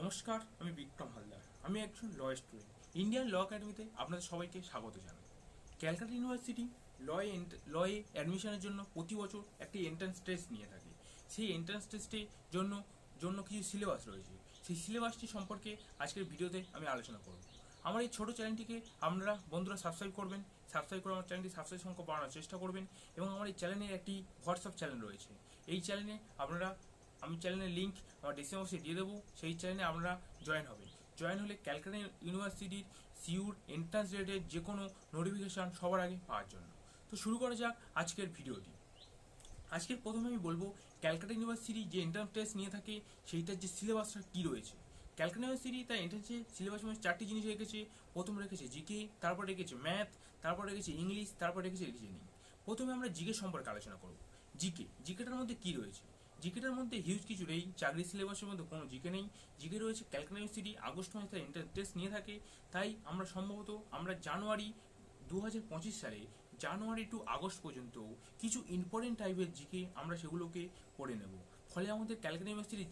নমস্কার, আমি বিক্রম হালদার। আমি একজন ল স্টুডেন্ট। ইন্ডিয়ান ল একাডেমিতে আপনাদের সবাইকে স্বাগত জানাই। ক্যালকাটা ইউনিভার্সিটি লয়ে অ্যাডমিশনের জন্য প্রতি বছর একটি এন্ট্রান্স টেস্ট নিয়ে থাকে। সেই এন্ট্রান্স টেস্টের জন্য জন্য কিছু সিলেবাস রয়েছে। সেই সিলেবাসটি সম্পর্কে আজকের ভিডিওতে আমি আলোচনা করব। আমার এই ছোট চ্যানেলটিকে আপনারা বন্ধুরা সাবস্ক্রাইব করবেন। সাবস্ক্রাইব করে আমার চ্যানেলটি সাবস্ক্রাইব সংখ্যা বাড়ানোর চেষ্টা করবেন। এবং আমার এই চ্যানেলের একটি হোয়াটসঅ্যাপ চ্যানেল রয়েছে। এই চ্যানেলে আপনারা আমি চ্যানেলের লিঙ্ক আমার ডিসক্রিপশনে দিয়ে দেবো। সেই চ্যানেলে আপনারা জয়েন হবেন। জয়েন হলে ক্যালকাটা ইউনিভার্সিটির সিউর এন্ট্রান্স রেটের যে কোনো নোটিফিকেশান সবার আগে পাওয়ার জন্য। তো শুরু করা যাক আজকের ভিডিওটি। আজকের প্রথমে আমি বলবো ক্যালকাটা ইউনিভার্সিটি যে এন্ট্রান্স টেস্ট নিয়ে থাকে সেইটার যে সিলেবাসটা কী রয়েছে। ক্যালকাটা ইউনিভার্সিটি তার এন্ট্রান্সে সিলেবাস মধ্যে চারটি জিনিস রেখেছে। প্রথম রেখেছে জিকে, তারপর রেখেছে ম্যাথ, তারপর রেখেছে ইংলিশ, তারপর রেখেছে রিজনিং। প্রথমে আমরা জিকে সম্পর্কে আলোচনা করব। জিকেটার মধ্যে কী রয়েছে? জিকেটার মধ্যে হিউজ কিছু নেই। চাকরির সিলেবাসের মধ্যে কোনো জিকে নেই। জিকে রয়েছে ক্যালকাটা ইউনিভার্সিটি আগস্ট মাসে তার এন্ট্রান্স টেস্ট নিয়ে থাকে। তাই আমরা জানুয়ারি 2025 সালে জানুয়ারি টু আগস্ট পর্যন্ত কিছু ইম্পর্টেন্ট টাইপের জিকে আমরা সেগুলোকে পড়ে নেব। ফলে আমাদের ক্যালকাটা ইউনিভার্সিটির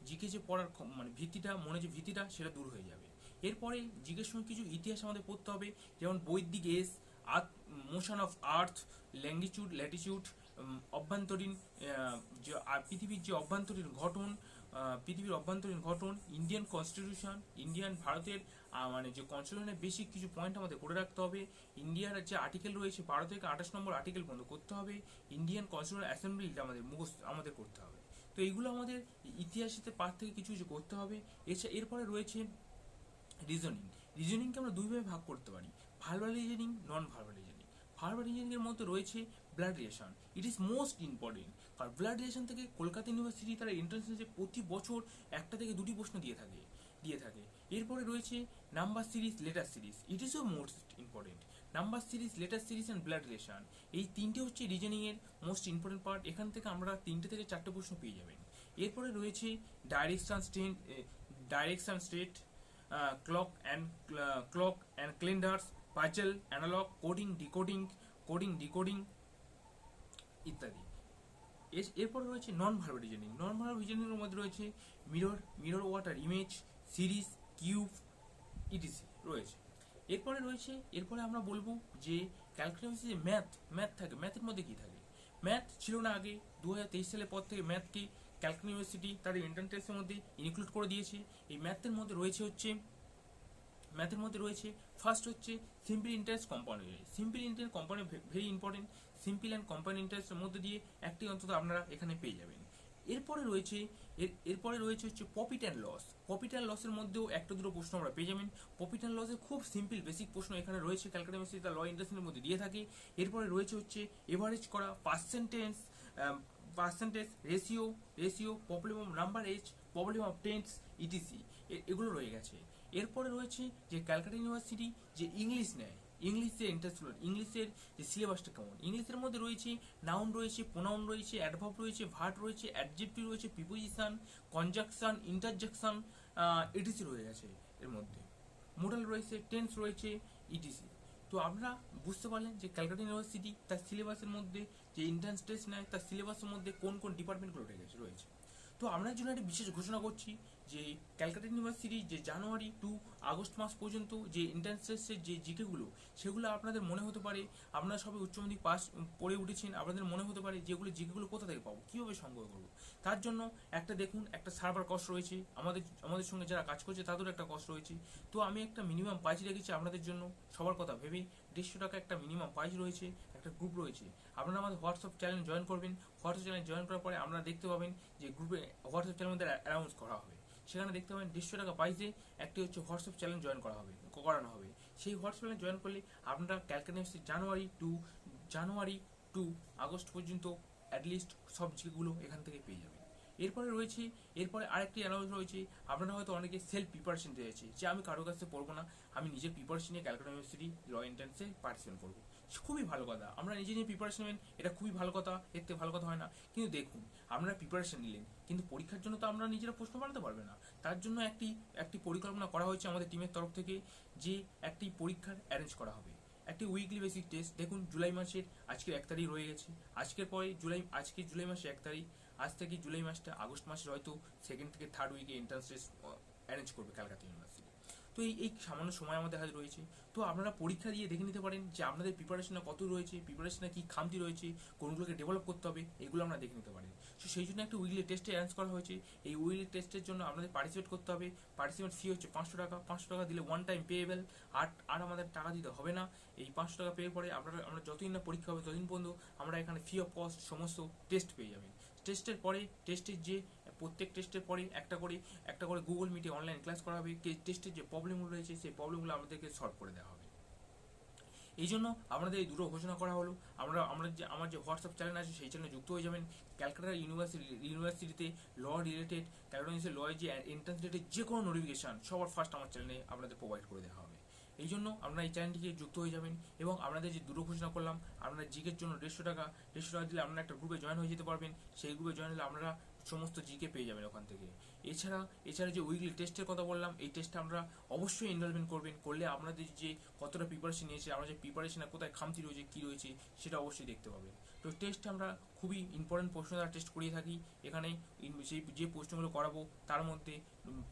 জিকে যে পড়ার ভিত্তিটা যে ভিত্তিটা সেটা দূর হয়ে যাবে। এরপরে জিকের সঙ্গে কিছু ইতিহাস আমাদের পড়তে হবে, যেমন বৈদিক age, motion of earth, latitude, অভ্যন্তরীণ পৃথিবীর যে পৃথিবীর অভ্যন্তরীণ গঠন, ইন্ডিয়ান কনস্টিটিউশন, ভারতের যে কনস্টিটিউশনের বেসিক কিছু পয়েন্ট আমাদের করে রাখতে হবে। ইন্ডিয়ার যে আর্টিকেল রয়েছে 12 থেকে 28 নম্বর আর্টিকেল বন্ধ করতে হবে। ইন্ডিয়ান কনস্টিটিউশনাল অ্যাসেম্বলিটা আমাদের করতে হবে। তো এইগুলো আমাদের ইতিহাসের পাঠ থেকে কিছু কিছু করতে হবে। এরপরে রয়েছে রিজনিং। রিজনিংকে আমরা দুইভাবে ভাগ করতে পারি, verbal reasoning, non verbal reasoning. Verbal reasoning এর মধ্যে রয়েছে blood relation. It is most important, কারণ ব্লাড রিলেশন থেকে কলকাতা ইউনিভার্সিটি তারা এন্ট্রান্সে প্রতি বছর একটা থেকে দুটি প্রশ্ন দিয়ে থাকে। এরপরে রয়েছে number series, letter series. It is most important. Number series, letter series and blood relation, এই তিনটে হচ্ছে রিজনিং এর মোস্ট ইম্পর্টেন্ট পার্ট। এখান থেকে আমরা 3টে থেকে 4টে প্রশ্ন পেয়ে যাবেন। এরপরে রয়েছে direction state, clock and calendars, puzzle, analog, coding, ইত্যাদি। এরপরে রয়েছে non verbal reasoning. Non verbal reasoning এর মধ্যে রয়েছে mirror water image, series, cube, etc রয়েছে। এরপরে আমরা বলবো যে ক্যালকুলেশন যে ম্যাথ থাকে। ম্যাথের মধ্যে কি থাকে? ম্যাথ ছিল না আগে। 2023 সালের পর থেকে ম্যাথকে ক্যালকাটা ইউনিভার্সিটি তাদের এন্ট্রান্স টেস্টের মধ্যে ইনক্লুড করে দিয়েছে। এই ম্যাথের মধ্যে রয়েছে ফার্স্ট হচ্ছে simple interest compound interest. Simple interest compound very important. Simple and compound ইন্টারেস্টের মধ্যে দিয়ে একটি অন্তত আপনারা এখানে পেয়ে যাবেন। এরপরে রয়েছে হচ্ছে profit and loss. Profit and লসের মধ্যেও একটা দুটো প্রশ্ন আমরা পেয়ে যাবেন। প্রফিট অ্যান্ড লসের খুব সিম্পল বেসিক প্রশ্ন এখানে রয়েছে, ক্যালকাটা ইউনিভার্সিটি তার ল ইন্টারেস্টের মধ্যে দিয়ে থাকে। এরপরে রয়েছে হচ্ছে এভারেজ করা, percentage, ratio, problem of number age, problem of tens, etc, এগুলো রয়ে গেছে। এরপরে রয়েছে যে ক্যালকাটা ইউনিভার্সিটি যে ইংলিশ নেয়, ইংলিশের ইন্টারেস্ট, ইংলিশের যে সিলেবাসটা কেমন। ইংলিশের মধ্যে রয়েছে নাউন রয়েছে, প্রোনাউন রয়েছে, অ্যাডভার্ব রয়েছে, ভার্ব রয়েছে, অ্যাডজেক্টিভ রয়েছে, প্রিপোজিশন, কনজাংশন, ইন্টারজেকশন, ইটিসি রয়ে গেছে। এর মধ্যে মোডাল রয়েছে, টেন্স রয়েছে, ইটিসি। তো আপনারা বুঝতে পারলেন যে ক্যালকাটা ইউনিভার্সিটি তার সিলেবাসের মধ্যে যে এন্ট্রান্স টেস্ট নেয় তার সিলেবাসের মধ্যে কোন কোন ডিপার্টমেন্টগুলো রয়েছে। তো আপনার জন্য একটা বিশেষ ঘোষণা করছি যে ক্যালকাটা ইউনিভার্সিটি যে জানুয়ারি টু আগস্ট মাস পর্যন্ত যে এন্ট্রান্স টেস্টের যে জিকেগুলো সেগুলো আপনাদের মনে হতে পারে আপনারা সবাই উচ্চ মাধ্যমিক পাস পড়ে উঠেছেন, আপনাদের মনে হতে পারে যেগুলো জিকেগুলো কোথা থেকে পাবো, কীভাবে সংগ্রহ করবো। তার জন্য দেখুন একটা সার্ভার কস্ট রয়েছে, আমাদের সঙ্গে যারা কাজ করছে তাদেরও একটা কস্ট রয়েছে। তো আমি একটা মিনিমাম প্রাইস রেখেছি আপনাদের জন্য, সবার কথা ভেবেই 150 টাকা একটা মিনিমাম প্রাইস রয়েছে। একটা গ্রুপ রয়েছে, আপনারা আমাদের হোয়াটসঅ্যাপ চ্যানেল জয়েন করবেন। হোয়াটসঅ্যাপ চ্যানেল জয়েন করার পরে আপনারা দেখতে পাবেন যে গ্রুপে হোয়াটসঅ্যাপ চ্যানেলের মধ্যে অ্যানাউন্স করা হবে। সেখানে দেখতে পাবেন 150 টাকা প্রাইসে একটি হচ্ছে হোয়াটসঅ্যাপ চ্যানেল করানো হবে। সেই হোয়াটসঅ্যাপ চ্যানেল জয়েন করলে আপনারা ক্যালকাটা জানুয়ারি টু আগস্ট পর্যন্ত অ্যাটলিস্ট সব জিকেগুলো এখান থেকে পেয়ে যাবেন। এরপরে আরেকটি অ্যানাউন্স রয়েছে। আপনারা হয়তো অনেকে সেলফ প্রিপারেশন দিয়েছে যে আমি কারো কাছে পড়বো না, আমি নিজের প্রিপারেশন নিয়ে ক্যালকাটা ইউনিভার্সিটি ল এন্ট্রান্সে পার্টিসিপেট করবো। খুবই ভালো কথা, আমরা নিজে নিয়ে প্রিপারেশন নেবেন, এটা খুবই ভালো কথা, এর থেকে ভালো কথা হয় না। কিন্তু দেখুন, আপনারা প্রিপারেশন নিলেন কিন্তু পরীক্ষার জন্য তো আমরা নিজেরা প্রশ্ন বানাতে পারবে না। তার জন্য একটি পরিকল্পনা করা হয়েছে আমাদের টিমের তরফ থেকে যে একটি পরীক্ষার অ্যারেঞ্জ করা হবে, একটি উইকলি বেসিক টেস্ট। দেখুন জুলাই মাসের আজকে 1 তারিখ রয়ে গেছে, আজকে জুলাই মাসে 1 তারিখ, আজ থেকে জুলাই মাসটা আগস্ট মাসের হয়তো সেকেন্ড থেকে থার্ড উইকে এন্ট্রান্স টেস্ট অ্যারেঞ্জ করবে ক্যালকাটা ইউনিভার্সিটি। তো এই সামান্য সময় আমাদের হাতে রয়েছে, তো আপনারা পরীক্ষা দিয়ে দেখে নিতে পারেন যে আপনাদের প্রিপারেশনে কত রয়েছে, প্রিপারেশনে কী খামতি রয়েছে, কোনগুলোকে ডেভেলপ করতে হবে, এগুলো আমরা দেখে নিতে পারেন। তো সেই জন্য একটা উইকলি টেস্টে অ্যারেঞ্জ করা হয়েছে। এই উইকলি টেস্টের জন্য আপনাদের পার্টিসিপেট করতে হবে। পার্টিসিপেট ফি হচ্ছে 500 টাকা। 500 টাকা দিলে ওয়ান টাইম পেয়েবেল, আর আমাদের টাকা দিতে হবে না। এই 500 টাকা পেয়ে পরে আমরা যতদিন না পরীক্ষা হবে ততদিন পর্যন্ত আমরা এখানে ফ্রি অফ কস্ট সমস্ত টেস্ট পেয়ে যাবেন। টেস্টের পরে প্রত্যেক টেস্টের পরে একটা করে গুগল মিটে অনলাইন ক্লাস করা হবে। টেস্টের যে প্রবলেমগুলো রয়েছে সেই প্রবলেমগুলো আমাদেরকে সলভ করে দেওয়া হবে। এই জন্য আপনাদের এই দুটো ঘোষণা করা হলো। আমার যে হোয়াটসঅ্যাপ চ্যানেল আছে সেই চ্যানেলে যুক্ত হয়ে যাবেন। ক্যালকাটা ইউনিভার্সিটিতে law related, Calcutta university law যে এন্ট্রান্স রিলেটেড যে কোনো নোটিফিকেশন সবার ফার্স্ট আমার চ্যানেলে আপনাদের প্রোভাইড করে দেওয়া হবে। এই জন্য আপনারা এই চ্যানেলটিকে যুক্ত হয়ে যাবেন এবং আপনাদের যে দুটো ঘোষণা করলাম, আপনারা জিকের জন্য 150 টাকা দিলে আপনারা একটা গ্রুপে জয়েন হয়ে যেতে পারবেন। সেই গ্রুপে জয়েন হলে আপনারা সমস্ত জিকে পেয়ে যাবেন ওখান থেকে। এছাড়া যে উইকলি টেস্টের কথা বললাম, এই টেস্টে আমরা অবশ্যই এনরোলমেন্ট করবেন। করলে আপনাদের যে কতটা প্রিপারেশন নিয়েছে, আমরা যে প্রিপারেশনে কোথায় খামতি রয়েছে, কী রয়েছে, সেটা অবশ্যই দেখতে পাবেন। তো টেস্ট আমরা খুবই ইম্পর্টেন্ট প্রশ্ন দ্বারা টেস্ট করিয়ে থাকি। এখানে যে প্রশ্নগুলো করাবো তার মধ্যে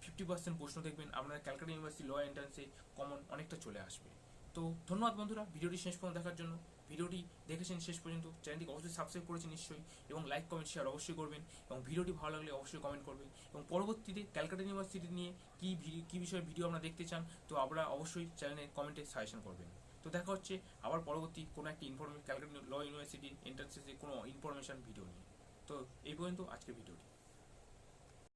50% প্রশ্ন দেখবেন আপনার ক্যালকাটা ইউনিভার্সিটি ল এন্ট্রান্সে কমন অনেকটা চলে আসবে। তো ধন্যবাদ বন্ধুরা ভিডিওটি শেষ পর্যন্ত দেখার জন্য। ভিডিওটি দেখেছেন শেষ পর্যন্ত, চ্যানেলটিকে অবশ্যই সাবস্ক্রাইব করেছেন নিশ্চয়ই, এবং লাইক কমেন্ট শেয়ার অবশ্যই করবেন, এবং ভিডিওটি ভালো লাগলে অবশ্যই কমেন্ট করবেন। এবং পরবর্তীতে ক্যালকাটা ইউনিভার্সিটি নিয়ে কী বিষয়ে ভিডিও আপনারা দেখতে চান, তো আপনারা অবশ্যই চ্যানেলে কমেন্টে সাজেশন করবেন। তো দেখা হচ্ছে আবার পরবর্তী কোনো একটা ক্যালকাটা ল ইউনিভার্সিটি এন্ট্রান্সের কোনো ইনফরমেশন ভিডিও নিয়ে। তো এই পর্যন্ত আজকের ভিডিওটি।